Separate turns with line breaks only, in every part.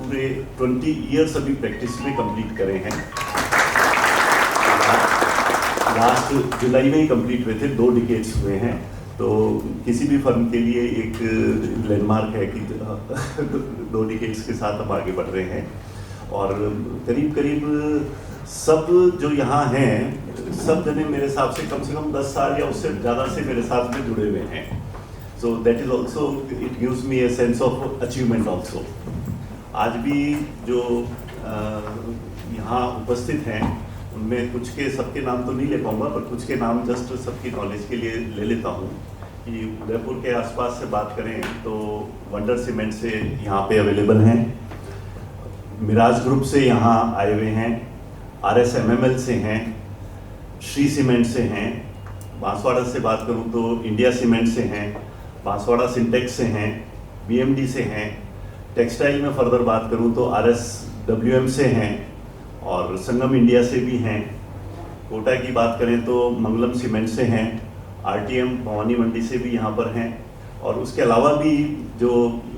पूरे 20 ईयर्स अभी प्रैक्टिस में कंप्लीट करे हैं। लास्ट जुलाई में ही कंप्लीट हुए थे, 2 डिकेड्स हुए हैं। तो किसी भी फर्म के लिए एक लैंडमार्क है कि 2 डिकेड्स के साथ हम आगे बढ़ रहे हैं। और करीब करीब सब जो यहाँ हैं सब जने मेरे हिसाब से कम 10 साल या उससे ज़्यादा से मेरे साथ में जुड़े हुए हैं। So that is also, it gives me a sense of achievement also. आज भी जो यहाँ उपस्थित हैं उनमें कुछ के, सबके नाम तो नहीं ले पाऊँगा, पर कुछ के नाम जस्ट सबकी नॉलेज के लिए ले लेता हूँ कि उदयपुर के आसपास से बात करें तो वंडर सीमेंट से यहाँ पे अवेलेबल हैं, मिराज ग्रुप से यहाँ आए हुए हैं, RSMML से हैं, श्री सीमेंट से हैं, बांसवाड़ा से बात करूँ तो इंडिया सीमेंट से हैं, बांसवाड़ा सिंटेक्स से हैं, BMD से हैं, टेक्सटाइल में फर्दर बात करूँ तो RSWM से हैं और संगम इंडिया से भी हैं। कोटा की बात करें तो मंगलम सीमेंट से हैं, RTM भवानी मंडी से भी यहाँ पर हैं। और उसके अलावा भी जो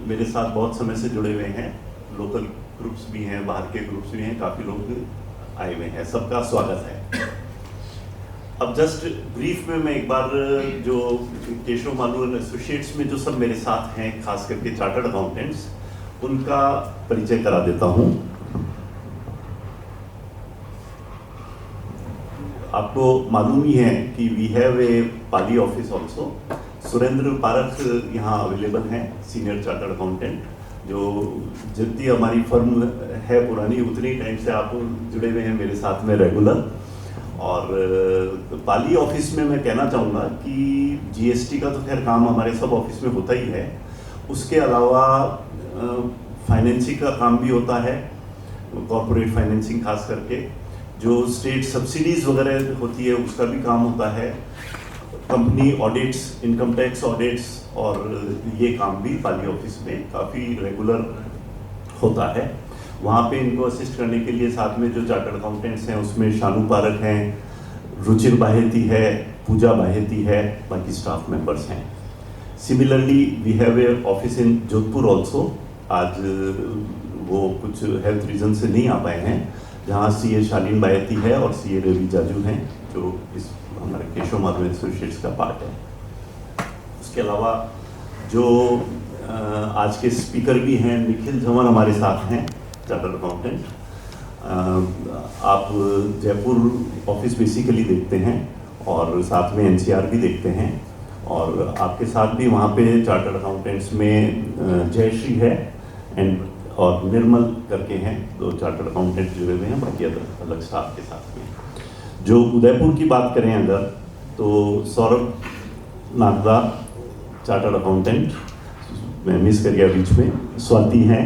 मेरे साथ बहुत समय से जुड़े हुए हैं, लोकल ग्रुप्स भी हैं, बाहर के ग्रुप्स भी हैं, काफ़ी लोग आए हुए हैं। सबका स्वागत है। अब जस्ट ब्रीफ में मैं एक बार जो केशव मालू एंड एसोसिएट्स में जो सब मेरे साथ हैं, खास करके चार्टर्ड अकाउंटेंट्स, उनका परिचय करा देता हूँ। आपको मालूम ही है कि we have a Pali office also. Surendra Parakh यहाँ अवेलेबल हैं, सीनियर चार्टर्ड अकाउंटेंट, जो जितनी हमारी फर्म है पुरानी, उतनी टाइम से आप जुड़े हुए हैं मेरे साथ में रेगुलर। और पाली ऑफिस में मैं कहना चाहूँगा कि GST का तो खैर काम हमारे सब ऑफिस में होता ही है, उसके अलावा फाइनेंसिंग का काम भी होता है, कॉर्पोरेट फाइनेंसिंग खास करके, जो स्टेट सब्सिडीज वगैरह होती है उसका भी काम होता है, company audits, income tax audits, और ये काम भी पाली ऑफिस में काफ़ी रेगुलर होता है। वहाँ पे इनको असिस्ट करने के लिए साथ में जो चार्टर्ड अकाउंटेंट्स हैं उसमें शानू पारक हैं, रुचिर बाहेती है, पूजा बाहेती है, बाकी स्टाफ मेंबर्स हैं। Similarly we have a office in Jodhpur also. आज वो कुछ हेल्थ रीजन से नहीं आ पाए हैं, जहाँ CA शालीन बायती है और CA रवि जाजू हैं, जो इस हमारे केशव माधव एसोसिएट्स का पार्ट है। उसके अलावा जो आज के स्पीकर भी हैं, निखिल झंवर हमारे साथ हैं, चार्टर्ड अकाउंटेंट। आप जयपुर ऑफिस बेसिकली देखते हैं और साथ में NCR भी देखते हैं, और आपके साथ भी वहाँ पे चार्टर्ड अकाउंटेंट्स में जयश्री है और निर्मल करके हैं, 2 चार्टर्ड अकाउंटेंट जुड़े हुए हैं, बाकी अलग स्टाफ के साथ में। जो उदयपुर की बात करें अगर, तो सौरभ नागदा चार्टर्ड अकाउंटेंट, मैं मिस कर गया बीच में, स्वाति हैं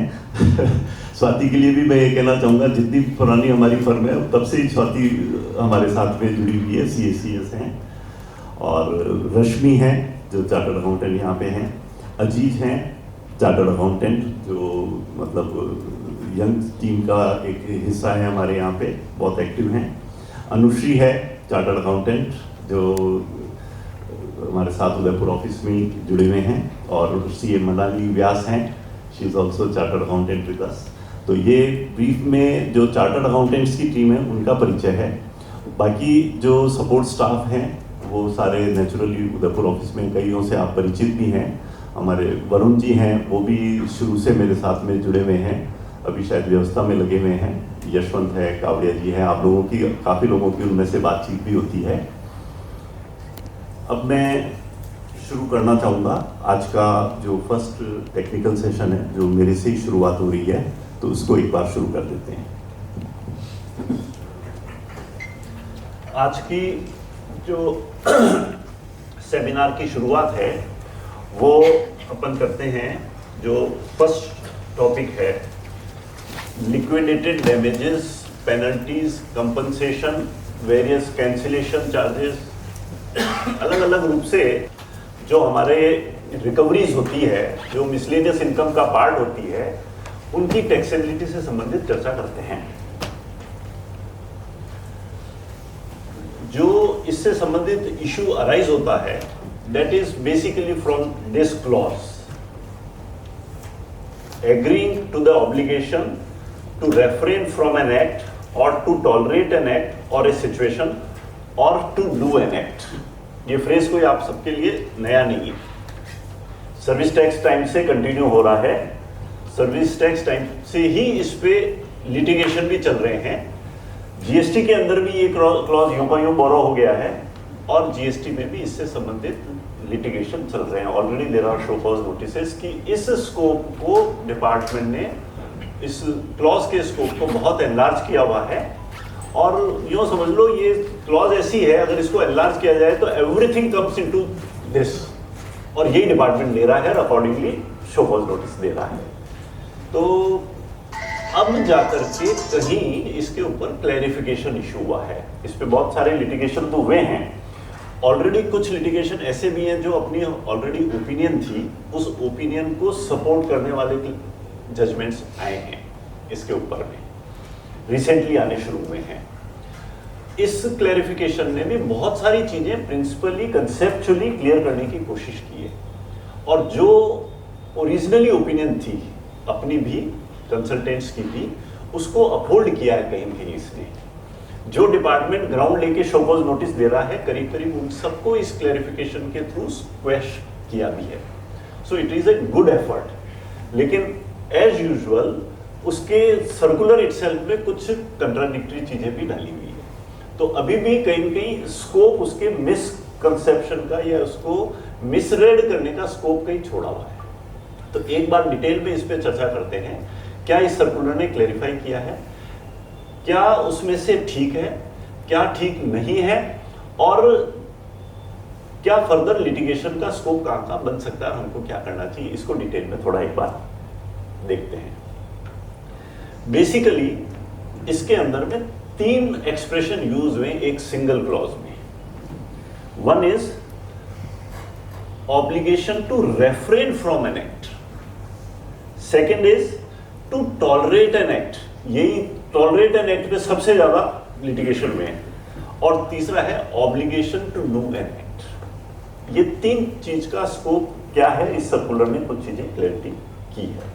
स्वाति के लिए भी मैं ये कहना चाहूँगा, जितनी पुरानी हमारी फर्म है तब से ही स्वाति हमारे साथ में जुड़ी हुई है, CACS हैं। और रश्मि हैं जो चार्टर्ड अकाउंटेंट यहाँ पे हैं, अजीज हैं चार्टर्ड अकाउंटेंट, जो मतलब यंग टीम का एक हिस्सा है हमारे यहाँ पे, बहुत एक्टिव हैं। अनुश्री है चार्टर्ड अकाउंटेंट, जो हमारे साथ उदयपुर ऑफिस में जुड़े हुए हैं, और CA मनाली व्यास हैं, she is also chartered accountant with us. तो ये ब्रीफ में जो चार्टर्ड अकाउंटेंट्स की टीम है उनका परिचय है। बाकी जो सपोर्ट स्टाफ हैं वो सारे नेचुरली उदयपुर ऑफिस में कईयों से आप परिचित भी हैं। हमारे वरुण जी हैं, वो भी शुरू से मेरे साथ में जुड़े हुए हैं, अभी शायद व्यवस्था में लगे हुए हैं। यशवंत है, कावड़िया जी हैं, आप लोगों की, काफ़ी लोगों की उनमें से बातचीत भी होती है। अब मैं शुरू करना चाहूँगा आज का जो फर्स्ट टेक्निकल सेशन है, जो मेरे से ही शुरुआत हो रही है, तो उसको एक बार शुरू कर देते हैं। आज की जो सेमिनार की शुरुआत है वो अपन करते हैं, जो फर्स्ट टॉपिक है liquidated damages, penalties, compensation, various cancellation charges. अलग अलग रूप से जो हमारे रिकवरीज होती है, जो मिसलेनियस इनकम का पार्ट होती है, उनकी टैक्सेबिलिटी से संबंधित चर्चा करते हैं। जो इससे संबंधित इशू अराइज होता है, that is basically from this clause. agreeing to the obligation to refrain from an act or to tolerate an act or a situation or to do an act। ये फ्रेज कोई आप सबके लिए नया नहीं है, सर्विस टैक्स टाइम से continue हो रहा है, सर्विस टैक्स टाइम से ही इस पे लिटिगेशन भी चल रहे हैं। जीएसटी के अंदर भी ये क्लॉज यूं का यूं बोरो हो गया है और जीएसटी में भी इससे संबंधित लिटिगेशन चल रहे हैं। Already there are show cause notices कि इस स्कोप को डिपार्टमेंट ने, इस क्लॉज के स्कोप को बहुत एनलार्ज किया हुआ है और यूं समझ लो ये क्लॉज ऐसी है, अगर इसको एनलार्ज किया जाए तो एवरीथिंग कम्स इनटू दिस, और यही डिपार्टमेंट ले रहा है, अकॉर्डिंगली शो कॉज नोटिस दे रहा है। तो अब जाकर के कहीं इसके ऊपर क्लैरिफिकेशन इशू हुआ है। इस पे बहुत सारे लिटिगेशन तो हुए हैं, ऑलरेडी कुछ लिटिगेशन ऐसे भी हैं जो अपनी ऑलरेडी ओपिनियन थी, उस ओपिनियन को सपोर्ट करने वाले जजमेंट्स आए हैं इसके ऊपर में, रिसेंटली आने शुरू हुए हैं। इस क्लैरिफिकेशन ने भी बहुत सारी चीजें प्रिंसिपली कंसेप्चुअली क्लियर करने की कोशिश की है और जो ओरिजिनली ओपिनियन थी अपनी भी, कंसल्टेंट्स की भी, उसको अपहोल्ड किया है कहीं कहीं इसने। जो डिपार्टमेंट ग्राउंड लेके शो कॉज नोटिस दे रहा है, करीब करीब उन सबको इस क्लैरिफिकेशन के थ्रू स्क्वैश किया भी है। So it is a good effort, लेकिन एज यूजुअल उसके सर्कुलर इटसेल्फ में कुछ कंट्राडिक्टरी चीजें भी डाली हुई है। तो अभी भी कहीं कहीं स्कोप उसके मिसकंसेप्शन का या उसको मिसरेड करने का स्कोप कहीं छोड़ा हुआ है। तो एक बार डिटेल में इस पे चर्चा करते हैं, क्या इस सर्कुलर ने क्लैरिफाई किया है, क्या उसमें से ठीक है, क्या ठीक नहीं है, और क्या फर्दर लिटिगेशन का स्कोप कहां कहां बन सकता है, हमको क्या करना चाहिए, इसको डिटेल में थोड़ा एक बार देखते हैं। बेसिकली इसके अंदर में 3 एक्सप्रेशन यूज हुए एक सिंगल क्लॉज में। One is obligation to refrain from an act, second is to tolerate an act, यही टॉलरेट एन एक्ट पे सबसे ज्यादा लिटिगेशन में है, और तीसरा है obligation to do an act. ये 3 चीज का स्कोप क्या है, इस सर्कुलर ने कुछ चीजें क्लैरिटी की है।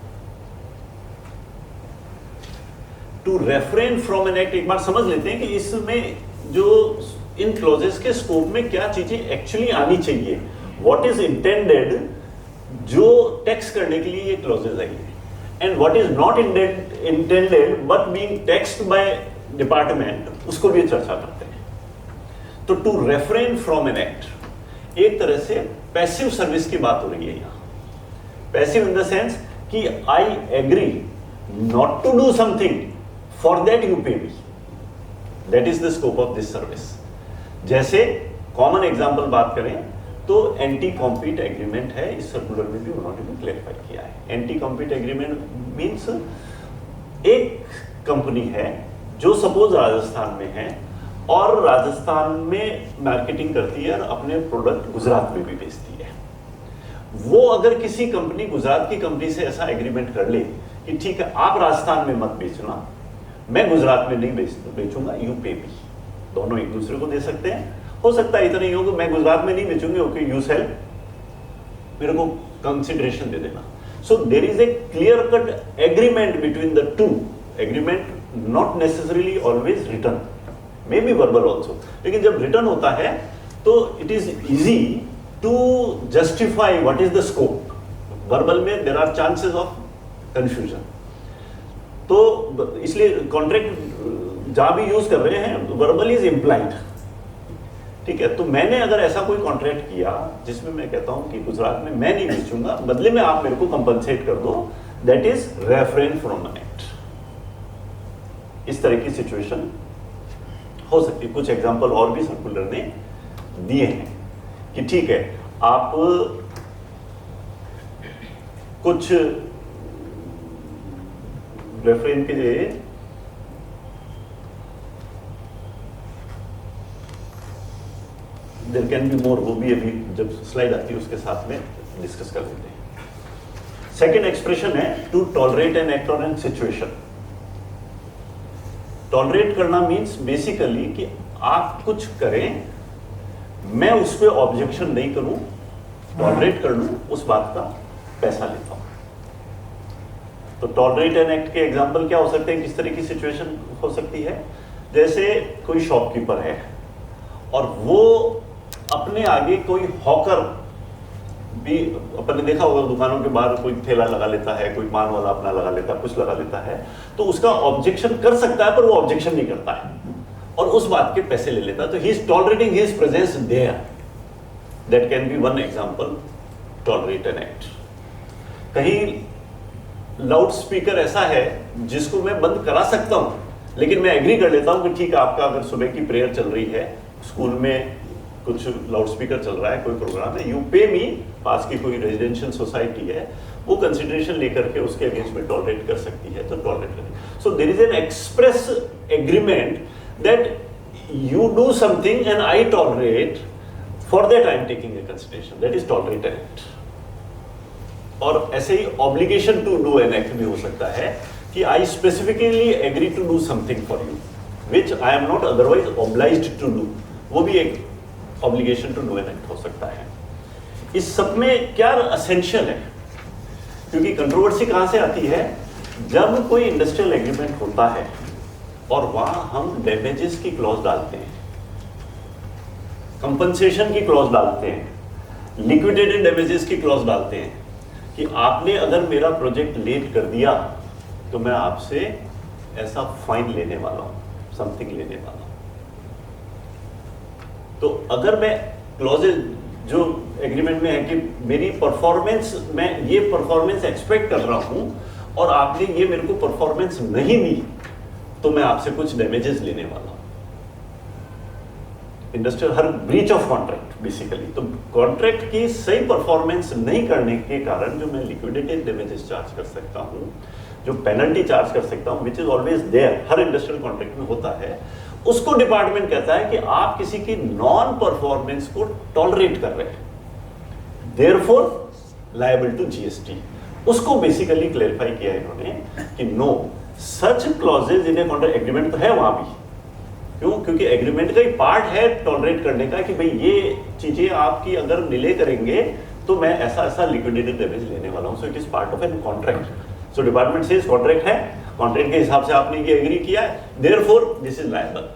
To refrain from an act, एक बार समझ लेते हैं कि इसमें जो इन क्लॉजेस के स्कोप में क्या चीजें एक्चुअली आनी चाहिए, व्हाट इज इंटेंडेड, जो टैक्स करने के लिए ये क्लॉजेस आई है, and what is not intended but being taxed by department, उसको भी चर्चा करते हैं। तो to refrain from an act एक तरह से पैसिव सर्विस की बात हो रही है यहां। पैसिव इन द सेंस कि I agree not to do something, for that you pay me, that is the scope of this service. जैसे कॉमन एग्जांपल बात करें तो एंटी कॉम्पीट एग्रीमेंट है, इस सर्कुलर में भी उन्होंने भी क्लैरिफाई किया है। एंटी कॉम्पीट एग्रीमेंट मींस एक कंपनी है जो सपोज राजस्थान में है और राजस्थान में मार्केटिंग करती है और अपने प्रोडक्ट गुजरात में भी बेचती है। वो अगर किसी कंपनी, गुजरात की कंपनी से ऐसा एग्रीमेंट कर ले कि ठीक है आप राजस्थान में मत बेचना, मैं गुजरात में नहीं बेचूंगा, यू पे मी, दोनों एक दूसरे को दे सकते हैं। हो सकता है इतना ही हो कि मैं गुजरात में नहीं बेचूंगी, ओके यू सेल, मेरे को कंसिडरेशन दे देना। So there is a clear cut agreement between the two, agreement not necessarily always written, may be verbal also, लेकिन जब रिटन होता है तो it is easy to justify what is the scope. Verbal में there are chances of confusion, तो इसलिए contract जहां भी यूज कर रहे हैं वर्बल इज इम्प्लाइड, ठीक है। तो मैंने अगर ऐसा कोई कॉन्ट्रैक्ट किया जिसमें मैं कहता हूं कि गुजरात में मैं नहीं बेचूंगा, बदले में आप मेरे को कंपनसेट कर दो, that is refrain from an act. इस तरह की सिचुएशन हो सकती है। कुछ एग्जांपल और भी सर्कुलर ने दिए हैं कि ठीक है आप कुछ रेफ्रेन के लिए देयर कैन बी मोर, वो भी अभी जब स्लाइड आती है उसके साथ में डिस्कस कर लेते हैं। सेकेंड एक्सप्रेशन है टू टॉलरेट एन एक्ट और एन सिचुएशन। टॉलरेट करना मीन्स बेसिकली कि आप कुछ करें, मैं उस पर ऑब्जेक्शन नहीं करूं, टॉलरेट कर लूं, उस बात का पैसा लेता हूं। तो टॉलरेट एन एक्ट के एग्जाम्पल क्या हो सकते हैं, किस तरह की सिचुएशन हो सकती है? जैसे कोई शॉपकीपर है और वो अपने आगे कोई हॉकर भी, अपन ने देखा होगा दुकानों के बाहर कोई ठेला लगा लेता है, कोई पान वाला अपना लगा लेता है, कुछ लगा लेता है, तो उसका ऑब्जेक्शन कर सकता है, पर वो ऑब्जेक्शन नहीं करता है और उस बात के पैसे ले लेता है, तो he is tolerating his presence there. That can be one example, tolerate an act. कहीं लाउड स्पीकर ऐसा है जिसको मैं बंद करा सकता हूं, लेकिन मैं एग्री कर लेता हूं कि ठीक है, आपका अगर सुबह की प्रेयर चल रही है, स्कूल में कुछ लाउड स्पीकर चल रहा है, कोई प्रोग्राम है, यू पे मी, पास की कोई रेजिडेंशियल सोसाइटी है, वो कंसिडरेशन लेकर के उसके अगेंस्ट में टॉलरेट कर सकती है, तो टॉलरेट करें। So there is an express agreement that you do something and I tolerate, for that I am taking a consideration, that is tolerate an act. और ऐसे ही obligation to do an act भी हो सकता है कि I specifically agree to do something for you which I am not otherwise obliged to do, वो भी एक obligation to do an act हो सकता है। इस सब में क्या असेंशियल है, क्योंकि कंट्रोवर्सी कहां से आती है, जब कोई इंडस्ट्रियल एग्रीमेंट होता है और वहां हम डैमेजेस की क्लॉज डालते हैं, कंपनसेशन की क्लॉज डालते हैं, लिक्विडेटेड डैमेजेस की क्लॉज डालते हैं कि आपने अगर मेरा प्रोजेक्ट लेट कर दिया तो मैं आपसे ऐसा फाइन लेने वाला हूं, समथिंग लेने वाला हूं। तो अगर मैं क्लॉजेज जो एग्रीमेंट में है कि मेरी परफॉर्मेंस, मैं ये परफॉर्मेंस एक्सपेक्ट कर रहा हूं और आपने ये मेरे को परफॉर्मेंस नहीं दी, तो मैं आपसे कुछ डैमेजेस लेने वाला हूं। Industrial her breach of contract basically, तो कॉन्ट्रैक्ट की सही परफॉर्मेंस नहीं करने के कारण जो मैं लिक्विडेटेड डैमेजेस चार्ज कर सकता हूं, जो पेनल्टी चार्ज कर सकता हूं, विच इज ऑलवेज देयर, हर इंडस्ट्रियल कॉन्ट्रैक्ट में होता है, उसको डिपार्टमेंट कहता है कि आप किसी की नॉन परफॉर्मेंस को टॉलरेट कर रहे हैं, देयरफॉर लायबल टू जीएसटी। उसको बेसिकली क्लेरिफाई किया इन्होंने कि no such clauses in a contract, agreement तो है वहां भी, क्यों? क्योंकि एग्रीमेंट का ही पार्ट है टॉलरेट करने का कि भाई ये चीजें आपकी अगर डिले करेंगे तो मैं ऐसा ऐसा लिक्विडेटेड डैमेज लेने वाला हूं, so it is part of an contract. So department says contract है, कॉन्ट्रैक्ट के हिसाब से आपने ये एग्री किया है, therefore this is liable.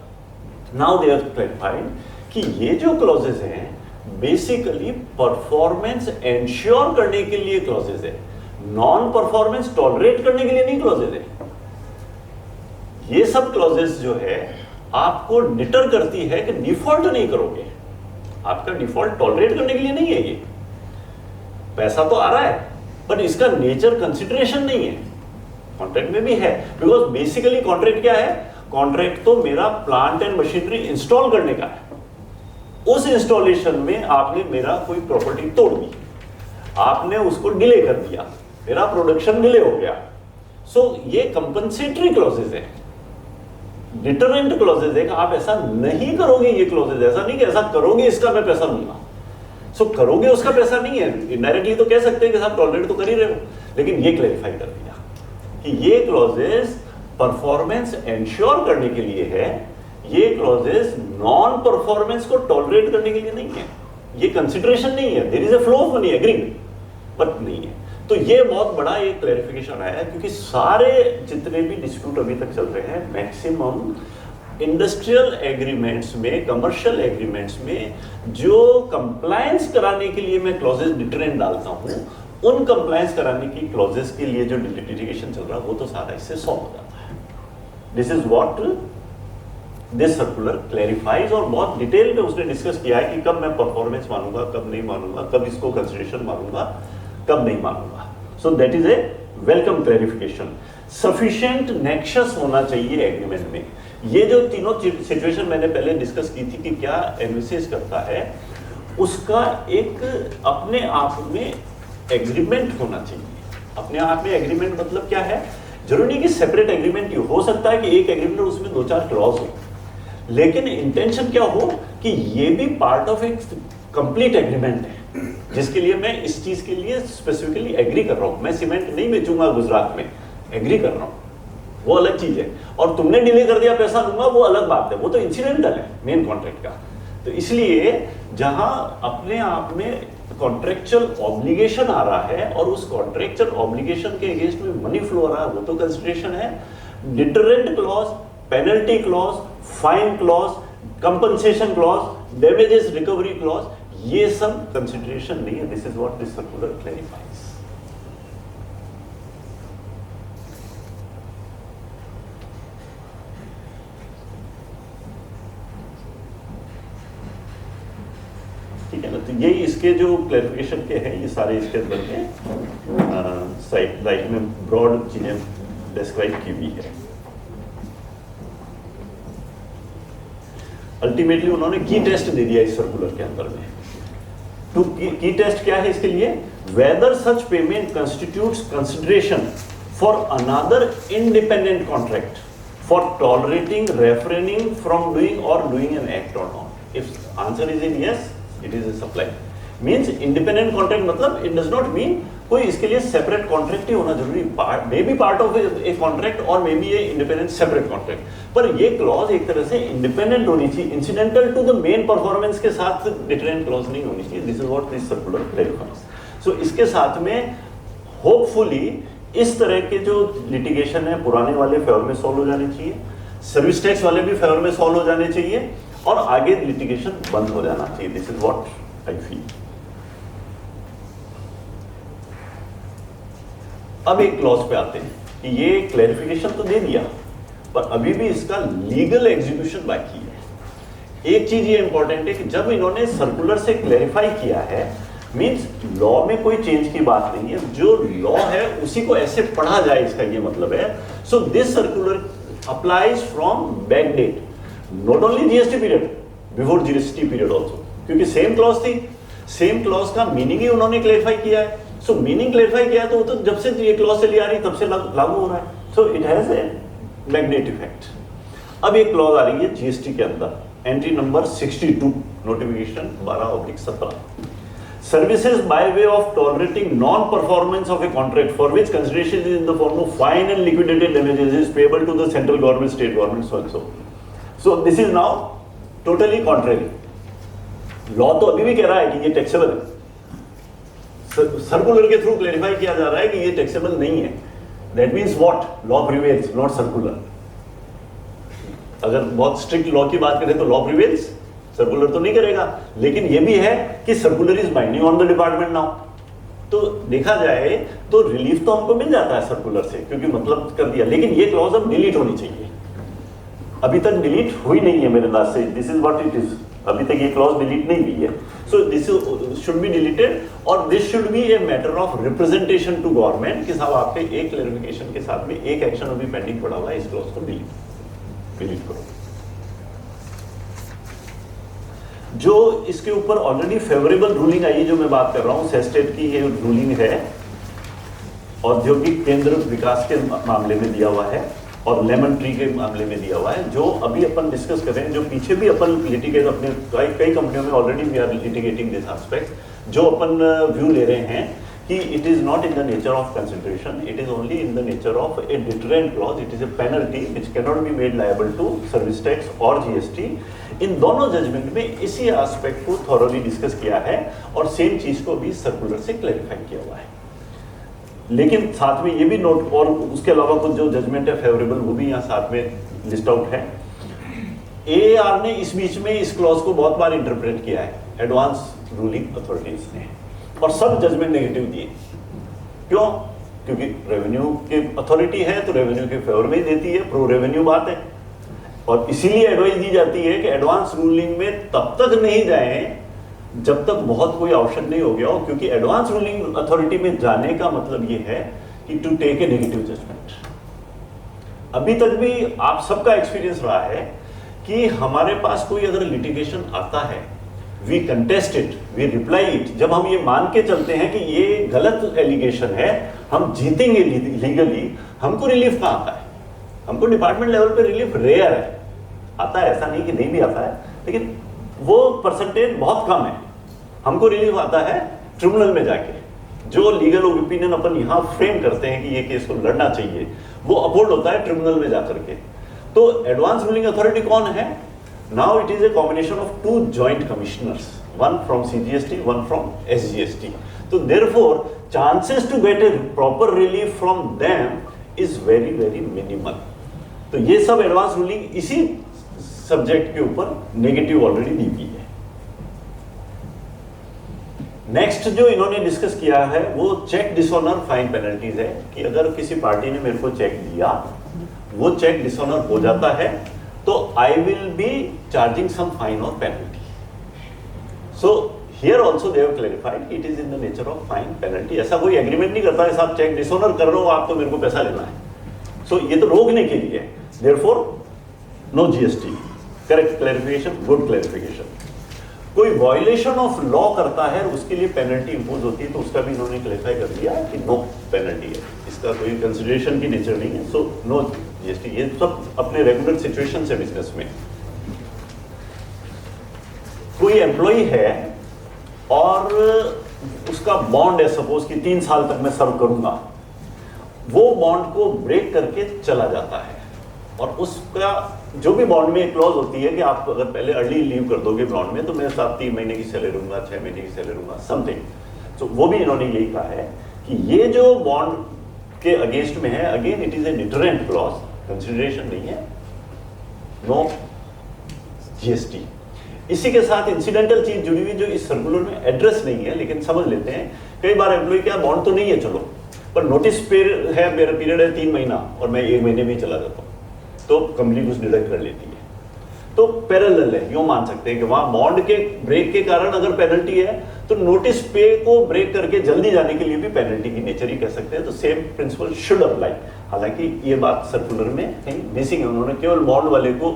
Now they have clarified कि ये जो क्लॉजेज हैं बेसिकली परफॉर्मेंस एंश्योर करने के लिए क्लॉजेज है, नॉन परफॉर्मेंस टॉलरेट करने के लिए नहीं क्लॉजेज है। ये सब क्लॉजेज जो है आपको डिटर करती है कि डिफॉल्ट नहीं करोगे, आपका डिफॉल्ट टॉलरेट करने के लिए नहीं है, ये पैसा तो आ रहा है बट इसका नेचर कंसिडरेशन नहीं है, कॉन्ट्रैक्ट में भी है। बिकॉज बेसिकली कॉन्ट्रैक्ट क्या है, कॉन्ट्रैक्ट तो मेरा प्लांट एंड मशीनरी इंस्टॉल करने का है, उस इंस्टॉलेशन में आपने मेरा कोई प्रॉपर्टी तोड़ दी, आपने उसको डिले कर दिया, मेरा प्रोडक्शन डिले हो गया, सो ये कंपनसेटरी क्लॉजेज है, डिटरेंट क्लॉजेज है कि आप ऐसा नहीं करोगे, ये क्लॉजेज ऐसा नहीं कि ऐसा करोगे इसका मैं पैसा लूंगा। सो करोगे उसका पैसा नहीं है, इनडायरेक्टली तो कह सकते हैं कि साहब टॉलरेट तो कर ही रहे हो, लेकिन ये क्लैरिफाई कर दिया कि ये क्लॉजेज परफॉर्मेंस एंश्योर करने के लिए है, ये क्लॉजेज नॉन परफॉर्मेंस को टॉलरेट करने के लिए नहीं है, ये कंसिडरेशन नहीं है, there is a flow of money agreed but नहीं है। तो ये बहुत बड़ा एक क्लैरिफिकेशन आया है, क्योंकि सारे जितने भी डिस्प्यूट अभी तक चल रहे हैं मैक्सिमम इंडस्ट्रियल एग्रीमेंट्स में, कमर्शियल एग्रीमेंट्स में जो कंप्लायंस कराने के लिए मैं क्लॉजेज डिटरेंट डालता हूं, उन कंप्लायंस कराने की क्लॉजेज के लिए जो लिटिगेशन चल रहा है वो तो सारा इससे सॉल्व हो जाता है। This is what this circular clarifies, और बहुत डिटेल में उसने डिस्कस किया है कि कब मैं परफॉर्मेंस मानूंगा, कब नहीं मानूंगा, कब इसको कंसिडरेशन मानूंगा, कब नहीं मानूंगा। So that is a welcome clarification. Sufficient nexus होना चाहिए एग्रीमेंट में। ये जो तीनों सिचुएशन मैंने पहले डिस्कस की थी कि क्या एनविसेस करता है, उसका एक अपने आप में एग्रीमेंट होना चाहिए। अपने आप में एग्रीमेंट मतलब क्या है, जरूरी नहीं कि सेपरेट एग्रीमेंट हो सकता है कि एक एग्रीमेंट उसमें 2-4 क्लॉज हो, लेकिन इंटेंशन क्या हो कि ये भी पार्ट ऑफ एक कंप्लीट एग्रीमेंट है जिसके लिए मैं इस चीज के लिए स्पेसिफिकली एग्री कर रहा हूं। मैं सीमेंट नहीं बेचूंगा गुजरात में, एग्री कर रहा हूं, वो अलग चीज है। और तुमने डिले कर दिया पैसा दूंगा, वो अलग बात है, वो तो इंसिडेंटल है मेन कॉन्ट्रैक्ट का। तो इसलिए जहां अपने आप में कॉन्ट्रेक्चुअल ऑब्लिगेशन आ रहा है और उस कॉन्ट्रेक्चुअल ऑब्लिगेशन के अगेंस्ट में मनी फ्लो आ रहा है, वो तो कंसिडरेशन है। Deterrent clause, penalty clause, fine clause, compensation clause, damages recovery clause, ये सब कंसिडरेशन नहीं है। This is what this circular clarifies. ठीक है ना, तो ये इसके जो क्लैरिफिकेशन के हैं ये सारे इसके अंदर में साइड में ब्रॉड चीजें डिस्क्राइब की हुई है। अल्टीमेटली उन्होंने की टेस्ट दे दिया इस सर्कुलर के अंदर में। तो की टेस्ट क्या है इसके लिए? Whether such payment constitutes consideration for another independent contract for tolerating, refraining from doing और डूइंग एन एक्ट और not. If answer is in yes, it is a supply. Means independent contract मतलब it does not mean कोई इसके लिए separate contract ही होना जरूरी, may be part of a contract और may be a independent separate contract. पर ये क्लॉज एक तरह से इंडिपेंडेंट होनी चाहिए, incidental to the main performance के साथ डिटरेंट क्लॉज नहीं होनी चाहिए। This is what this circular clarifies. So इसके साथ में होपफुली इस तरह के जो लिटिगेशन है पुराने वाले फेवर में सॉल्व हो जाने चाहिए, सर्विस टैक्स वाले भी फेवर में सॉल्व हो जाने चाहिए और आगे लिटिगेशन बंद हो जाना चाहिए। This is what I feel. अब एक क्लॉज पे आते हैं कि ये क्लैरिफिकेशन तो दे दिया पर अभी भी इसका लीगल एग्जीक्यूशन बाकी है। एक चीज ये इंपॉर्टेंट है कि जब इन्होंने सर्कुलर से क्लैरिफाई किया है, मींस लॉ में कोई चेंज की बात नहीं है, जो लॉ है उसी को ऐसे पढ़ा जाए, इसका ये मतलब है। So this circular applies from back date, not only GST period, before GST period also, क्योंकि सेम क्लॉज थी, सेम क्लॉज का मीनिंग ही उन्होंने क्लैरिफाई किया है। सो मीनिंग क्लैरिफाई किया तो जब से ये क्लॉज चली आ रही तब से लागू हो रहा है। So it has a magnet effect. अब एक क्लॉज आ रही है जीएसटी के अंदर, entry number 62, notification 12/17, services by way of tolerating non performance of a contract for which consideration is in the form of fine and liquidated damages is payable to the central government, state government also. So this is now totally contrary. Law तो अभी भी कह रहा है कि ये taxable है, circular के थ्रू क्लैरिफाई किया जा रहा है कि ये टैक्सेबल नहीं है। That means what? Law prevails, not circular. अगर बहुत स्ट्रिक्ट लॉ की बात करें तो लॉ प्रिवेल्स, सर्कुलर तो नहीं करेगा। लेकिन ये भी है कि circular is binding on the department now. तो देखा जाए तो रिलीफ तो हमको मिल जाता है सर्कुलर से, क्योंकि मतलब कर दिया। लेकिन ये क्लॉज अब डिलीट होनी चाहिए, अभी तक डिलीट हुई नहीं है मेरे अंदाज से। This is what it is, अभी तक ये क्लॉज डिलीट नहीं हुई है। So this should be deleted और this should be a matter of representation to government कि साहब आपके एक क्लैरिफिकेशन के साथ में एक एक्शन अभी पेंडिंग पड़ा हुआ है, इस क्लॉज को डिलीट करो। जो इसके ऊपर ऑलरेडी फेवरेबल रूलिंग आई है, जो मैं बात कर रहा हूं, सेस्टेट की ये रूलिंग है, औद्योगिक केंद्र विकास के मामले में दिया हुआ है और लेमन ट्री के मामले में दिया हुआ है, जो अभी अपन डिस्कस कर रहे हैं, जो पीछे भी अपन लिटिगेट अपने कई कंपनियों में already we are litigating this aspect. जो अपन व्यू ले रहे हैं कि it is not in the nature of consideration, it is only in the nature of a deterrent clause, it is a penalty which can not be made liable to service tax और GST. इन दोनों judgment में इसी aspect को thoroughly discuss किया है और same चीज को भी सर्कुलर से क्लैरिफाई किया हुआ है। लेकिन साथ में ये भी नोट, और उसके अलावा कुछ जो जजमेंट है फेवरेबल वो भी यहाँ साथ में लिस्ट आउट है। एआर ने इस बीच में इस क्लॉज को बहुत बार इंटरप्रेट किया है, एडवांस रूलिंग अथॉरिटीज ने, और सब जजमेंट नेगेटिव दिए। क्यों? क्योंकि रेवेन्यू की अथॉरिटी है तो रेवेन्यू के फेवर में ही देती है, प्रो रेवेन्यू बात है। और इसीलिए एडवाइस दी जाती है कि एडवांस रूलिंग में तब तक नहीं जाएं जब तक बहुत कोई ऑप्शन नहीं हो गया हो, क्योंकि एडवांस रूलिंग अथॉरिटी में जाने का मतलब ये है कि to take a negative judgment. अभी तक भी आप सबका एक्सपीरियंस रहा है कि हमारे पास कोई अगर लिटिगेशन आता है, we contest it, we reply it, जब हम ये मान के चलते हैं कि ये गलत एलिगेशन है, हम जीतेंगे लीगली, हमको रिलीफ कहाँ आता है? हमको डिपार्टमेंट लेवल पे रिलीफ रेयर है, आता है, ऐसा नहीं कि नहीं भी आता है, लेकिन वो परसेंटेज बहुत कम है। हमको रिलीफ आता है ट्रिब्यूनल में जाके, जो लीगल ओपिनियन अपन यहाँ फ्रेम करते हैं कि ये केस को लड़ना चाहिए, वो अपहोल्ड होता है ट्रिब्यूनल में जाकर के। तो एडवांस रूलिंग अथॉरिटी कौन है? Now it is a combination of two joint commissioners, one from CGST, one from SGST. So therefore, chances to get a proper relief from them is very very minimal. तो ये सब advance ruling इसी subject के ऊपर negative already दी गई है। Next जो इन्होंने डिस्कस किया है वो चेक डिसऑनर फाइन पेनल्टीज है कि अगर किसी पार्टी ने मेरे को चेक दिया, वो चेक डिसऑनर हो जाता है तो I will be charging some fine और penalty. So here also they have clarified it is in the nature of fine penalty. ऐसा कोई एग्रीमेंट नहीं करता है साहब चेक डिसऑनर कर रहे हो आप तो मेरे को पैसा लेना है। सो ये तो रोकने के लिए, therefore no GST. Correct clarification, good clarification. कोई वायलेशन ऑफ लॉ करता है उसके लिए पेनल्टी इंपोज होती है तो उसका भी इन्होंने क्लैरिफाई कर दिया कि नो पेनल्टी है, इसका कोई कंसिडरेशन की नेचर नहीं है। So no GST. ये सब अपने रेगुलर सिचुएशन से बिजनेस में। कोई एम्प्लॉय है और उसका बॉन्ड है सपोज कि 3 साल तक मैं सर्व करूंगा, वो बॉन्ड को ब्रेक करके चला जाता है और उसका जो भी बॉन्ड में एक क्लॉज होती है कि आप अगर पहले अर्ली लीव कर दोगे बॉन्ड में तो मैं साथ 3 महीने की सैलरी लूंगा, 6 महीने की सैलरी लूंगा, समथिंग। तो वो भी इन्होंने यही कहा है कि ये जो बॉन्ड के अगेंस्ट में है, again it is A deterrent clause, consideration नहीं है, नो जीएसटी। इसी के साथ इंसिडेंटल चीज जुड़ी हुई जो इस सर्कुलर में एड्रेस नहीं है लेकिन समझ लेते हैं। कई बार एम्प्लॉय क्या बॉन्ड तो नहीं है चलो, पर नोटिस पीरियड है, मेरा पीरियड है 3 महीना और मैं 1 महीने में ही चला जाता हूँ तो कंपनी कुछ डिडक्ट कर लेती है। तो पैरेलल है, यूं मान सकते हैं कि वहां बॉन्ड के ब्रेक के कारण अगर पेनल्टी है तो नोटिस पे को ब्रेक करके जल्दी जाने के लिए भी पेनल्टी की नेचर ही कह सकते हैं। तो सेम प्रिंसिपल शुड अप्लाई। हालांकि ये बात सर्कुलर में कहीं मिसिंग है, उन्होंने केवल बॉन्ड वाले को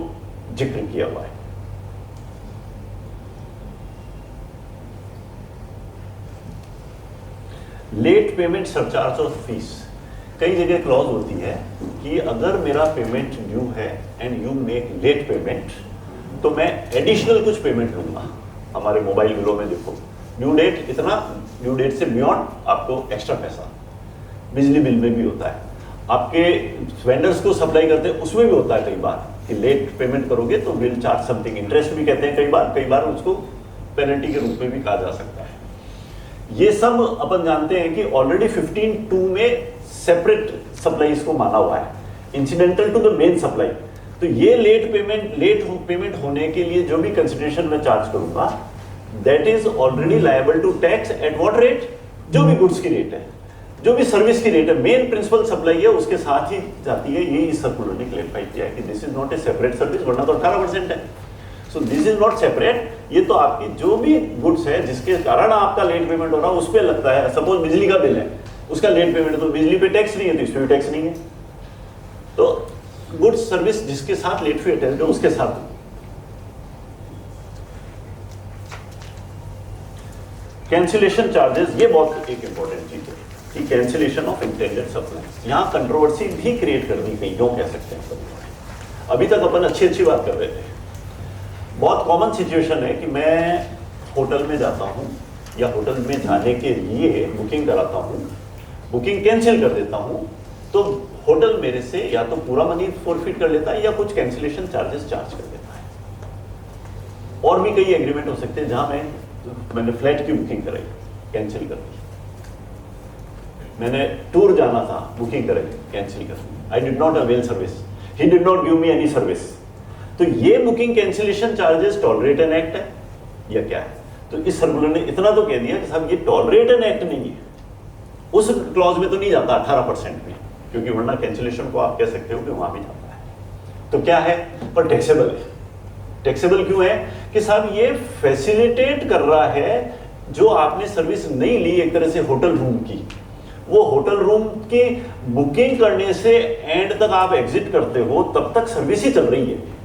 जिक्र किया हुआ है। लेट पेमेंट सरचार्ज और फीस। कई जगह क्लॉज होती है कि अगर मेरा पेमेंट ड्यू है and you make late payment तो मैं एडिशनल कुछ पेमेंट लूंगा। हमारे मोबाइल बिलों में देखो ड्यू डेट इतना, ड्यू डेट से बियॉन्ड आपको एक्स्ट्रा पैसा। बिजली बिल में भी होता है, आपके वेंडर्स को सप्लाई करते हैं उसमें भी होता है कई बार कि लेट पेमेंट करोगे तो विल चार्ज समथिंग, इंटरेस्ट भी कहते हैं कई बार उसको पेनल्टी के रूप में भी कहा जा सकता है। ये सब अपन जानते हैं कि ऑलरेडी 15(2) में सेपरेट सप्लाईज को माना हुआ है, incidental to the main supply. तो ये लेट पेमेंट होने के लिए जो भी कंसिडरेशन मैं चार्ज करूंगा that is already liable to tax at what rate, जो भी गुड्स की रेट है, जो भी सर्विस की रेट है, मेन प्रिंसिपल सप्लाई है उसके साथ ही जाती है। ये इस सर्कुलर ने क्लैरिफाई किया है कि this is not a separate service, वरना तो 18% है। So this is not separate. ये तो आपकी जो भी गुड्स है जिसके कारण आपका लेट पेमेंट हो रहा है उस पर लगता है। सपोज बिजली का बिल है, उसका लेट पेमेंट, तो बिजली पे टैक्स नहीं है तो इस पे भी टैक्स नहीं है। तो गुड्स सर्विस जिसके साथ लेट फी अटैच्ड है उसके साथ। कैंसिलेशन चार्जेस, ये बहुत एक इंपॉर्टेंट चीज है कि कैंसिलेशन ऑफ इंटेंडेड सप्लाई। यहां कंट्रोवर्सी भी क्रिएट कर दी गई, यूं कह सकते हैं। अभी तक अपन अच्छी बात कर रहे थे। बहुत कॉमन सिचुएशन है कि मैं होटल में जाता हूं या होटल में जाने के लिए बुकिंग कराता हूं, बुकिंग कैंसिल कर देता हूं तो होटल मेरे से या तो पूरा मनी फॉरफिट कर लेता है या कुछ कैंसिलेशन चार्जेस चार्ज कर देता है। और भी कई एग्रीमेंट हो सकते हैं जहां मैंने फ्लाइट की बुकिंग कराई, कैंसिल कर दी, मैंने टूर जाना था, बुकिंग कराई, कैंसिल कर दी, I did not avail service, he did not give me any service. तो ये booking cancellation charges tolerate an act है या क्या है? तो इस सर्कुलर ने इतना तो कह दिया कि साहब ये टॉलरेट एन एक्ट नहीं है, उस क्लॉज में तो नहीं जाता 18% में, क्योंकि वरना कैंसिलेशन को आप कह सकते हो कि वहां भी जाता है। तो क्या है? पर टैक्सेबल है। टैक्सेबल क्यों है? कि साहब ये फैसिलिटेट कर रहा है जो आपने सर्विस नहीं ली एक तरह से होटल रूम की, वो होटल रूम की बुकिंग करने से एंड तक आप एग्जिट करते हो तब तक सर्विस ही चल रही है।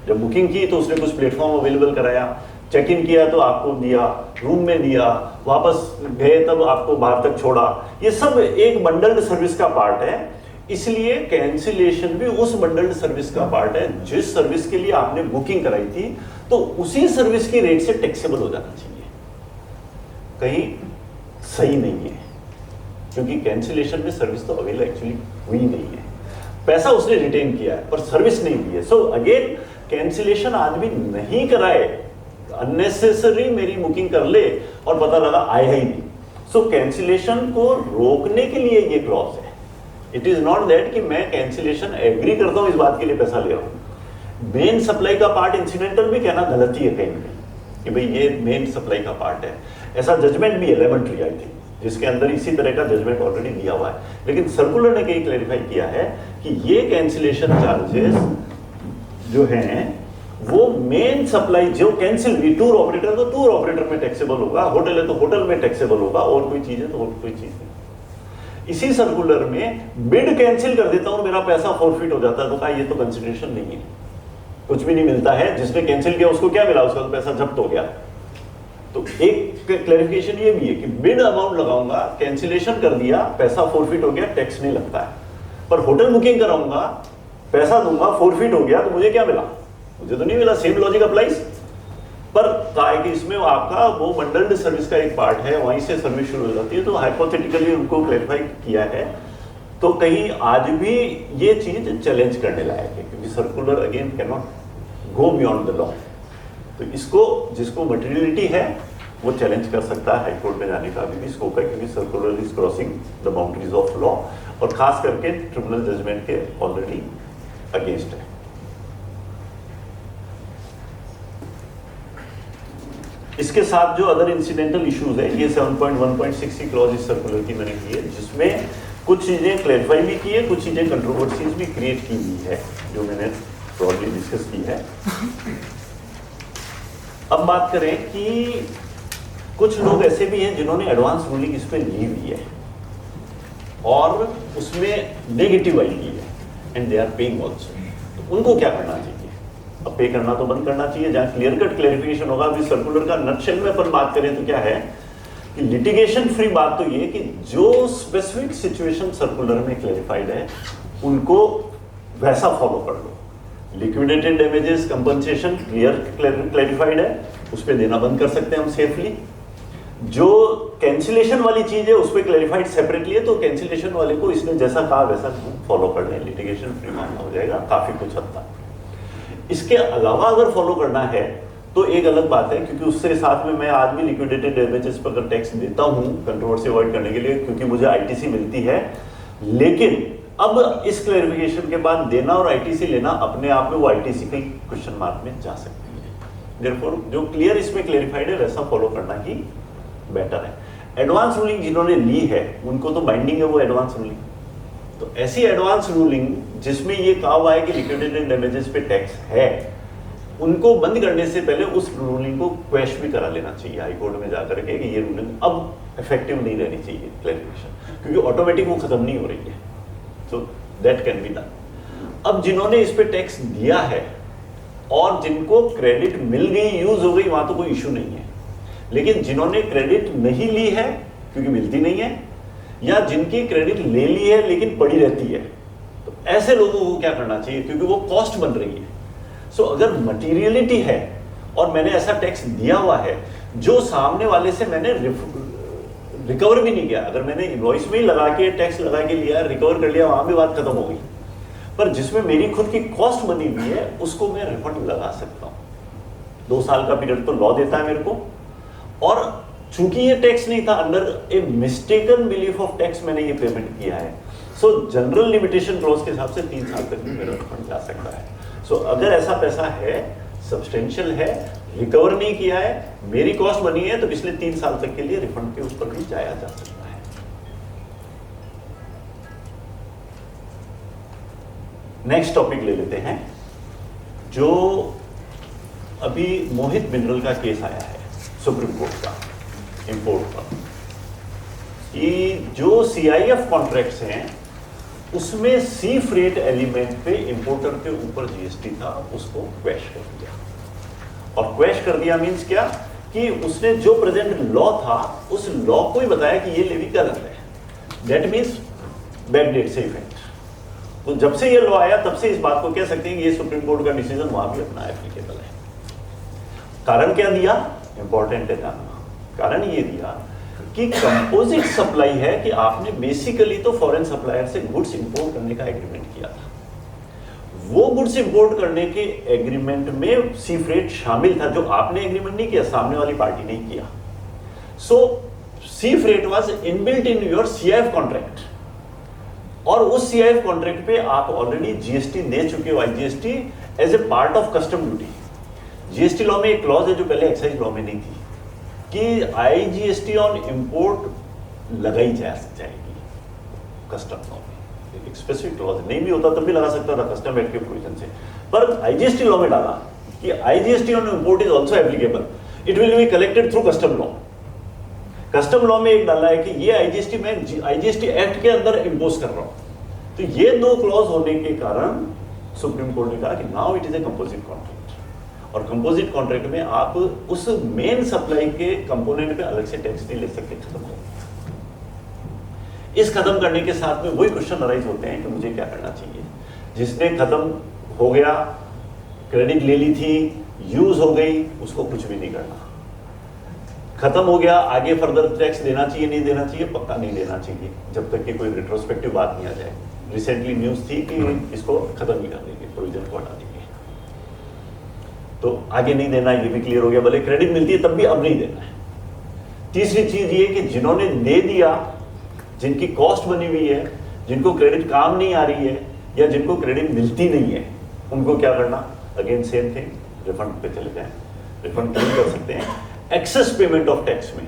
जब बुकिंग की तो उसने कुछ प्लेटफॉर्म अवेलेबल कराया, चेक इन किया तो आपको दिया, रूम में दिया, वापस गए तब आपको बाहर तक छोड़ा, ये सब एक बंडल्ड सर्विस का पार्ट है। इसलिए कैंसिलेशन भी उस बंडल्ड सर्विस का पार्ट है। जिस सर्विस के लिए आपने बुकिंग कराई थी तो उसी सर्विस की रेट से टैक्सेबल हो जाना चाहिए। कहीं सही नहीं है, क्योंकि कैंसिलेशन में सर्विस तो अवेलेबल एक्चुअली हुई नहीं है, पैसा उसने रिटेन किया है पर सर्विस नहीं दी है। सो अगेन कैंसिलेशन आदमी नहीं कराए, अननेसेसरी मेरी बुकिंग कर ले और पता लगा आया ही नहीं। सो कैंसिलेशन को रोकने के लिए ये क्लॉज है। इट इज नॉट दैट कि मैं कैंसिलेशन एग्री करता हूं, इस बात के लिए पैसा ले रहा हूं। मेन सप्लाई का पार्ट इंसिडेंटल भी कहना गलती है कहीं भी कि भाई ये मेन सप्लाई का पार्ट है। ऐसा जजमेंट भी है लेमन ट्री आई थिंक, जिसके अंदर इसी तरह का जजमेंट ऑलरेडी दिया हुआ है। लेकिन सर्कुलर ने कहीं क्लैरिफाई किया है कि ये कैंसिलेशन चार्जेस जो हैं वो मेन सप्लाई जो कैंसिल हुई, टूर ऑपरेटर तो टूर ऑपरेटर में टैक्सेबल होगा, होटल है तो होटल में टैक्सेबल होगा, और कोई चीज है तो और कोई चीज नहीं। इसी सर्कुलर में बिड कैंसिल कर देता हूं, मेरा पैसा फॉरफिट हो जाता है, तो कहा ये तो कंसिडरेशन नहीं है, कुछ भी नहीं मिलता है। जिसने कैंसिल किया उसको क्या मिला, उसका तो पैसा जब्त हो गया। तो एक क्लैरिफिकेशन ये भी है कि बिड अमाउंट लगाऊंगा, कैंसिलेशन कर दिया, पैसा फॉरफिट हो गया, टैक्स नहीं लगता है। पर होटल बुकिंग कराऊंगा, पैसा दूंगा, फॉरफिट हो गया, तो मुझे क्या मिला, मुझे तो नहीं मिला। Same logic applies. पर कहा है कि इसमें आपका वो बंडल्ड सर्विस का एक पार्ट है, वहीं से सर्विस शुरू हो जाती है। तो हाइपोथेटिकली उनको क्लैरिफाई किया है। तो कहीं आज भी ये चीज चैलेंज करने लायक है, क्योंकि circular again can not go beyond the law. तो इसको जिसको मटेरियलिटी है वो चैलेंज कर सकता है, हाईकोर्ट में जाने का अभी भी स्कोप है, क्योंकि circular is crossing the boundaries of law, और खास करके ट्रिब्यूनल जजमेंट के ऑलरेडी अगेंस्ट है। इसके साथ जो अदर इंसिडेंटल इश्यूज है, ये 7.1.6 की क्लॉज इस सर्कुलर की मैंने की है, जिसमें कुछ चीजें क्लैरिफाई भी की है, कुछ चीजें कंट्रोवर्सीज भी क्रिएट की हुई है, जो मैंने ब्रॉडली डिस्कस की है। अब बात करें कि कुछ लोग ऐसे भी हैं जिन्होंने एडवांस रूलिंग इस पे ली हुई है और उसमें नेगेटिव आई है, and they are paying also. तो उनको क्या करना चाहिए? अब पे करना तो बंद करना चाहिए, जहां क्लियर कट क्लैरिफिकेशन होगा। अभी सर्कुलर का नटशेल में अपन बात करें तो क्या है कि लिटिगेशन फ्री बात तो ये कि जो स्पेसिफिक सिचुएशन सर्कुलर में क्लैरिफाइड है उनको वैसा फॉलो कर लो। लिक्विडेटेड डैमेजेस कंपनसेशन क्लैरिफाइड है, उस पर देना बंद कर सकते हैं हम सेफली। जो कैंसिलेशन वाली चीज है उस पर क्लैरिफाइड सेपरेटली है, तो कैंसिलेशन वाले को इसने जैसा कहा वैसा फॉलो कर लें, लिटिगेशन फ्री मामला हो जाएगा काफी कुछ हद तक। इसके अलावा अगर फॉलो करना है तो एक अलग बात है, क्योंकि उससे साथ में मैं आज भी लिक्विडेटेड डैमेजेस पर अगर टैक्स देता हूं कंट्रोवर्सी अवॉइड करने के लिए, क्योंकि मुझे आईटीसी मिलती है। लेकिन अब इस क्लैरिफिकेशन के बाद देना और आईटीसी लेना अपने आप में वो आईटीसी के क्वेश्चन मार्क में जा सकती है। देयरफॉर जो क्लियर इसमें क्लैरिफाइड है वैसा फॉलो करना ही बेटर है। एडवांस रूलिंग जिन्होंने ली है उनको तो बाइंडिंग है वो एडवांस रूलिंग। तो ऐसी एडवांस रूलिंग जिसमें ये कहा हुआ है कि लिक्विडेटेड डैमेजेस पे टैक्स है, उनको बंद करने से पहले उस रूलिंग को क्वेश भी करा लेना चाहिए हाई कोर्ट में जाकर के कि ये रूलिंग अब इफेक्टिव नहीं रहनी चाहिए क्लैरिफिकेशन, क्योंकि ऑटोमेटिक वो खत्म नहीं हो रही है। So that can be done. अब जिन्होंने इस पे टैक्स दिया है और जिनको क्रेडिट मिल गई, यूज हो गई, वहां तो कोई इशू नहीं है। लेकिन जिन्होंने क्रेडिट नहीं ली है क्योंकि मिलती नहीं है, या जिनकी क्रेडिट ले ली है लेकिन पड़ी रहती है, तो ऐसे लोगों को क्या करना चाहिए, क्योंकि वो कॉस्ट बन रही है। सो अगर मटीरियलिटी है और मैंने ऐसा टैक्स दिया हुआ है जो सामने वाले से मैंने रिकवर भी नहीं किया, अगर मैंने इनवॉइस में ही लगा के टैक्स लगा के लिया, रिकवर कर लिया, वहां भी बात खत्म हो गई। पर जिसमें मेरी खुद की कॉस्ट बनी हुई है उसको मैं रिफंड लगा सकता हूं। 2 साल का पीरियड तो लॉ देता है मेरे को, और चूंकि ये टैक्स नहीं था, under A mistaken belief of tax मैंने ये पेमेंट किया है। सो जनरल लिमिटेशन क्लॉज के हिसाब से 3 साल तक भी मेरा रिफंड जा सकता है। सो अगर ऐसा पैसा है, सब्सटेंशियल है, रिकवर नहीं किया है, मेरी कॉस्ट बनी है, तो पिछले 3 साल तक के लिए रिफंड के ऊपर भी जाया जा सकता है। नेक्स्ट टॉपिक ले लेते हैं, जो अभी मोहित मिनरल का केस आया है सुप्रीम कोर्ट का, इंपोर्ट का, कि जो सीआईएफ कॉन्ट्रैक्ट्स हैं उसमें सी फ्रेट एलिमेंट पे इंपोर्टर के ऊपर जीएसटी था, उसको क्वैश कर दिया। और क्वैश कर दिया मींस क्या, कि उसने जो प्रेजेंट लॉ था उस लॉ को ही बताया कि ये लेवी गलत है। दैट मींस बैकडेट से इफेक्ट। तो जब से ये लॉ आया तब से इस बात को कह सकते हैं कि ये सुप्रीम कोर्ट का डिसीजन वहां भी अपना एप्लीकेबल है। कारण क्या दिया, इंपॉर्टेंट है जानना। कारण ये दिया कि कंपोजिट सप्लाई है, कि आपने बेसिकली तो फॉरेन सप्लायर से गुड्स इंपोर्ट करने का एग्रीमेंट किया था।
वो गुड्स इंपोर्ट करने के एग्रीमेंट में सी फ्रेट शामिल था, जो आपने एग्रीमेंट नहीं किया, सामने वाली पार्टी ने किया। So sea freight was inbuilt in your CIF contract, और उस सीआईएफ कॉन्ट्रैक्ट पे आप ऑलरेडी जीएसटी दे चुके हो, IGST as a part of custom duty. GST law में एक क्लॉज है जो पहले एक्साइज लॉ में नहीं थी, कि आईजीएसटी ऑन इंपोर्ट लगाई जाएगी कस्टम लॉ में। एक स्पेसिफिक क्लॉज नहीं भी होता तब भी लगा सकता था कस्टम एक्ट के प्रोविजन से, पर आईजीएसटी लॉ में डाला कि IGST on import is also applicable, it will be collected through custom law. Custom law में एक डाला है कि ये आईजीएसटी मैं आईजीएसटी एक्ट के अंदर इंपोज कर रहा हूं। तो ये दो क्लॉज होने के कारण सुप्रीम कोर्ट ने कहा कि now it is a composite contract, और कंपोजिट कॉन्ट्रैक्ट में आप उस मेन सप्लाई के कंपोनेंट पे अलग से टैक्स नहीं ले सकते। खत्म हो, इस खत्म करने के साथ में वही क्वेश्चन अराइज होते हैं कि मुझे क्या करना चाहिए। जिसने खत्म हो गया, क्रेडिट ले ली थी, यूज हो गई, उसको कुछ भी नहीं करना। खत्म हो गया, आगे फर्दर टैक्स देना चाहिए नहीं देना चाहिए, पक्का नहीं देना चाहिए जब तक कि कोई रिट्रोस्पेक्टिव बात नहीं आ जाए। रिसेंटली न्यूज थी कि इसको खत्म ही कर देंगे, प्रोविजन को हटा देंगे, तो आगे नहीं देना, ये भी क्लियर हो गया। भले क्रेडिट मिलती है तब भी अब नहीं देना है। तीसरी चीज ये कि जिन्होंने दे दिया, जिनकी कॉस्ट बनी हुई है, जिनको क्रेडिट काम नहीं आ रही है या जिनको क्रेडिट मिलती नहीं है, उनको क्या करना? अगेन सेम थिंग, रिफंड पे चले जाएं, रिफंड क्लेम कर सकते हैं। एक्सेस पेमेंट ऑफ टैक्स में,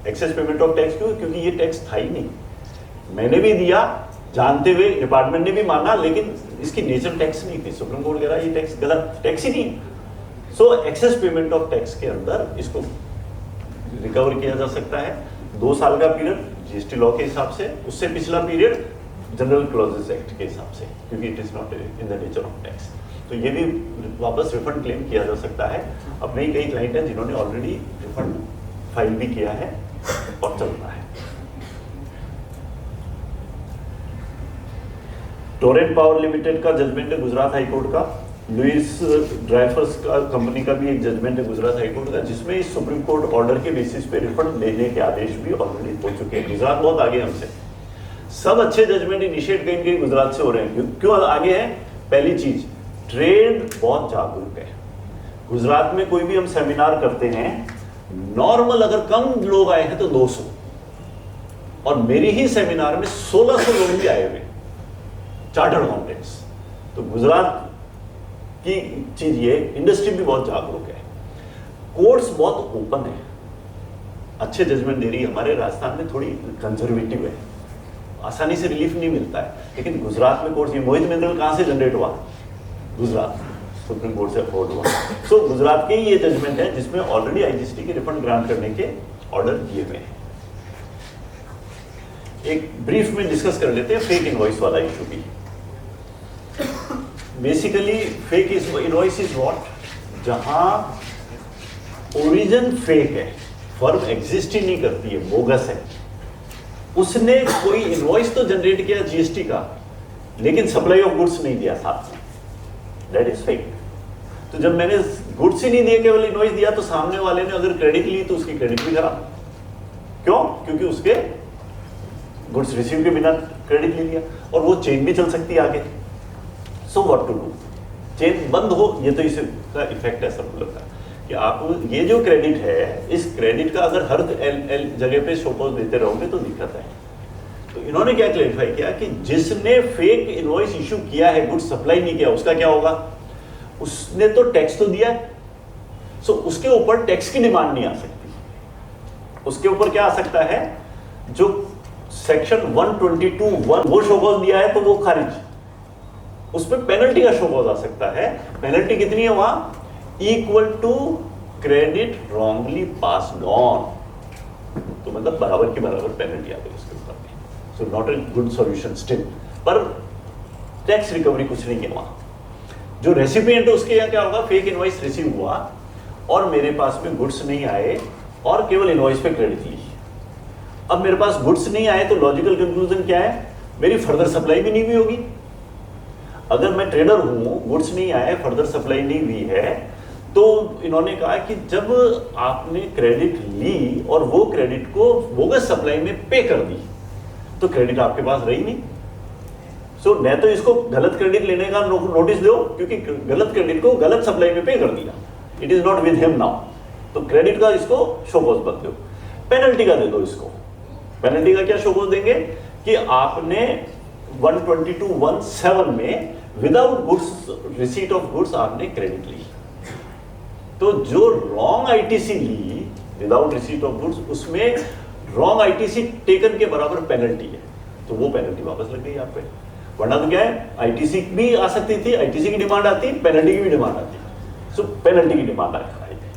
एक्सेस पेमेंट ऑफ टैक्स क्यों? क्योंकि ये टैक्स था ही नहीं, मैंने भी दिया जानते हुए, डिपार्टमेंट ने भी माना, लेकिन इसकी नेचर टैक्स नहीं थी। सुप्रीम कोर्ट कह रहा है ये टैक्स गलत, टैक्स ही नहीं। सो एक्सेस पेमेंट ऑफ टैक्स के अंदर इसको रिकवर किया जा सकता है। 2 साल का पीरियड जीएसटी लॉ के हिसाब से, उससे पिछला पीरियड जनरल क्लॉजेस एक्ट के हिसाब से, क्योंकि it is not in the nature of tax. तो ये भी वापस रिफंड क्लेम किया जा सकता है। अपने ही कई क्लाइंट हैं जिन्होंने ऑलरेडी रिफंड फाइल भी किया है और चल रहा है। टोरेंट पावर लिमिटेड का जजमेंट है गुजरात हाईकोर्ट का, लुइस ड्राइवर्स का कंपनी का भी एक जजमेंट है गुजरात हाईकोर्ट का, जिसमें इस सुप्रीम कोर्ट ऑर्डर के बेसिस पे रिफंड देने के आदेश भी ऑलरेडी हो चुके हैं। गुजरात बहुत आगे हमसे, सब अच्छे जजमेंट इनिशिएट कहीं कहीं गुजरात से हो रहे हैं। क्यों आगे हैं? पहली चीज, ट्रेड बहुत जागरूक है। गुजरात में कोई भी हम सेमिनार करते हैं, नॉर्मल अगर कम लोग आए हैं तो 200, और मेरी ही सेमिनार में 1600 लोग भी आए हुए, चार्टर्ड अकाउंटेंट्स। तो गुजरात की चीज ये, इंडस्ट्री भी बहुत जागरूक है, कोर्ट्स बहुत ओपन है, अच्छे जजमेंट दे रही है। हमारे राजस्थान में थोड़ी कंजर्वेटिव है, आसानी से रिलीफ नहीं मिलता है, लेकिन गुजरात में कोर्ट्स, ये मोहित मिंदल कहां से जनरेट हुआ? गुजरात, सुप्रीम कोर्ट से अफोर्ड हुआ। सो गुजरात के ही ये जजमेंट है जिसमें ऑलरेडी आईजीएसटी के रिफंड ग्रांट करने के ऑर्डर दिए हुए हैं। एक ब्रीफ में डिस्कस कर लेते हैं फेक इनवॉइस वाला इशू भी। Basically fake invoice is what? जहां ओरिजिन फेक है, फर्म एग्जिस्ट ही नहीं करती है, बोगस है, उसने कोई इनवॉइस तो जनरेट किया जीएसटी का, लेकिन सप्लाई ऑफ गुड्स नहीं दिया साथ में, दैट इज फेक। तो जब मैंने गुड्स ही नहीं दिए, केवल इनवॉइस दिया, तो सामने वाले ने अगर क्रेडिट ली तो उसकी क्रेडिट भी खराब। क्यों? क्योंकि उसके गुड्स रिसीव के बिना क्रेडिट ले लिया, और वो चेन भी चल सकती है आगे। So what to do? Chain बंद हो, ये तो इसका इफेक्ट है सर्कुलर का, कि आप ये जो क्रेडिट है, इस क्रेडिट का अगर हर जगह पे शोपोज देते रहोगे तो दिक्कत है। तो इन्होंने क्या क्लेरिफाई किया कि जिसने फेक इनवॉइस इशू किया है, गुड्स सप्लाई नहीं किया, उसका क्या होगा? उसने तो टैक्स तो दिया है, सो उसके ऊपर टैक्स की डिमांड नहीं आ सकती। उसके ऊपर क्या आ सकता है? जो सेक्शन 122(1) वो शोकॉज दिया है तो वो खारिज, उसमें पेनल्टी का शोकॉज आ सकता है। पेनल्टी कितनी है वहां? Equal to credit wrongly passed on, तो मतलब बराबर की बराबर पेनल्टी आ गई उसके ऊपर। So not a good solution still, पर टैक्स रिकवरी कुछ नहीं है वहां। जो रेसिपिएंट है उसके यहाँ क्या होगा? फेक इनवॉइस रिसीव हुआ और मेरे पास में गुड्स नहीं आए और केवल इनवॉइस पे क्रेडिट ली। अब मेरे पास गुड्स नहीं आए तो लॉजिकल कंक्लूजन क्या है? मेरी फर्दर सप्लाई भी नहीं हुई होगी। अगर मैं ट्रेडर हूं, गुड्स नहीं आए, फर्दर सप्लाई नहीं हुई है, तो इन्होंने कहा कि जब आपने क्रेडिट ली और वो क्रेडिट को बोगस सप्लाई में पे कर दी, तो क्रेडिट आपके पास रही नहीं, सो न तो इसको गलत क्रेडिट लेने का नोटिस दो, क्योंकि गलत क्रेडिट को गलत सप्लाई में पे कर दिया, it is not with him now, तो क्रेडिट का इसको शो कॉज मत दो, पेनल्टी का दे दो इसको। पेनल्टी का क्या शो कॉज देंगे कि आपने 122(1)(7) में without goods, receipt of goods आपने क्रेडिट ली, तो जो रॉन्ग आईटीसी ली विदाउट रिसीट ऑफ गुड्स, उसमें रॉन्ग आईटीसी टेकन के बराबर पेनल्टी है, तो वो पेनल्टी वापस लग गई आप पे। वरना तो क्या है, आईटीसी भी आ सकती थी, आईटीसी की डिमांड आती, पेनल्टी की भी डिमांड आती, सो पेनल्टी की डिमांड आई थी।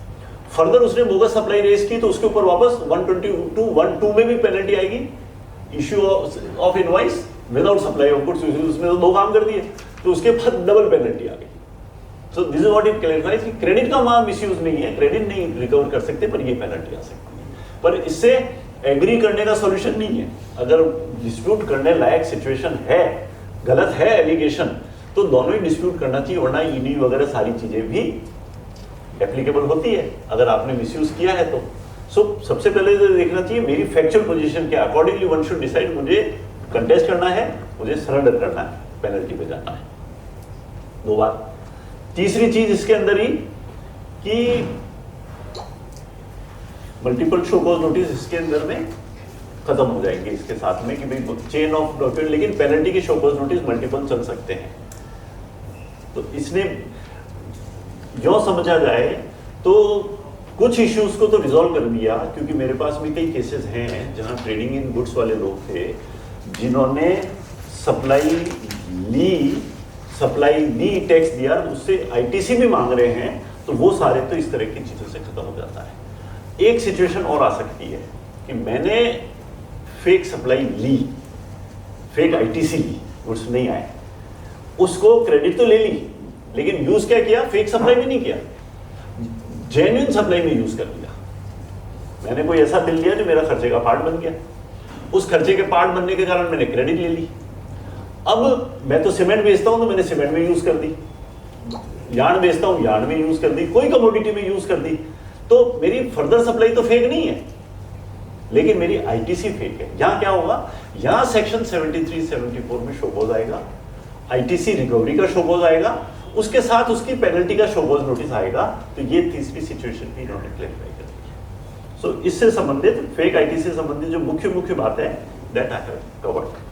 फर्दर उसने बोगस सप्लाई रेज की तो उसके ऊपर वापस 122(1)(2) में भी पेनल्टी आएगी, issue of invoice without supply of goods, उसने तो दो काम कर दिए, तो उसके बाद डबल पेनल्टी आ गई। सो this is what it clarifies कि क्रेडिट का वहां मिसयूज नहीं है, क्रेडिट नहीं रिकवर कर सकते, पर ये पेनल्टी आ सकती है। पर इससे एग्री करने का सॉल्यूशन नहीं है, अगर डिस्प्यूट करने लायक सिचुएशन है, गलत है एलिगेशन, तो दोनों ही डिस्प्यूट करना चाहिए, वरना ईडी वगैरह सारी चीजें भी एप्लीकेबल होती है अगर आपने मिसयूज किया है तो। सो सबसे पहले तो देखना चाहिए मेरी फैक्चुअल पोजीशन क्या, अकॉर्डिंगली वन शुड डिसाइड, मुझे कंटेस्ट करना है, मुझे सरेंडर करना है, पेनल्टी पे जाना है। दो बात। तीसरी चीज इसके अंदर ही कि मल्टीपल शो कॉज नोटिस इसके अंदर में खत्म हो जाएंगे इसके साथ में कि भाई चेन ऑफ डॉक्यूमेंट, लेकिन पेनल्टी के शो कॉज नोटिस मल्टीपल चल सकते हैं। तो इसने जो समझा जाए तो कुछ इश्यूज को तो रिजॉल्व कर दिया, क्योंकि मेरे पास भी कई केसेस हैं जहां ट्रेडिंग इन गुड्स वाले लोग थे जिन्होंने सप्लाई ली, टैक्स दिया, उससे आईटीसी भी मांग रहे हैं, तो वो सारे तो इस तरह की चीजों से खत्म हो जाता है। एक सिचुएशन और आ सकती है कि मैंने फेक सप्लाई ली, फेक आईटीसी ली, गुड्स नहीं आए, उसको क्रेडिट तो ले ली, लेकिन यूज क्या किया, फेक सप्लाई भी नहीं किया, जेन्युइन सप्लाई में यूज कर लिया। मैंने कोई ऐसा बिल लिया जो मेरा खर्चे का पार्ट बन गया, उस खर्चे के पार्ट बनने के कारण मैंने क्रेडिट ले ली। अब मैं तो सीमेंट बेचता हूं तो मैंने सीमेंट में यूज कर दी, यार्न बेचता हूं यार्न में यूज कर दी, कोई कमोडिटी में यूज कर दी, तो मेरी फर्दर सप्लाई तो फेक नहीं है, लेकिन मेरी आईटीसी फेक है। यहां क्या होगा, यहां सेक्शन 73-74 में शोकॉज आएगा, आईटीसी रिकवरी का शोकॉज आएगा, उसके साथ उसकी पेनल्टी का शोकॉज नोटिस आएगा। तो ये तीसरी सिचुएशन भी इन्होंने क्लैरिफाई कर दी है। सो इससे संबंधित फेक आईटीसी से संबंधित जो मुख्य बात है, दैट आई हैव कवर्ड।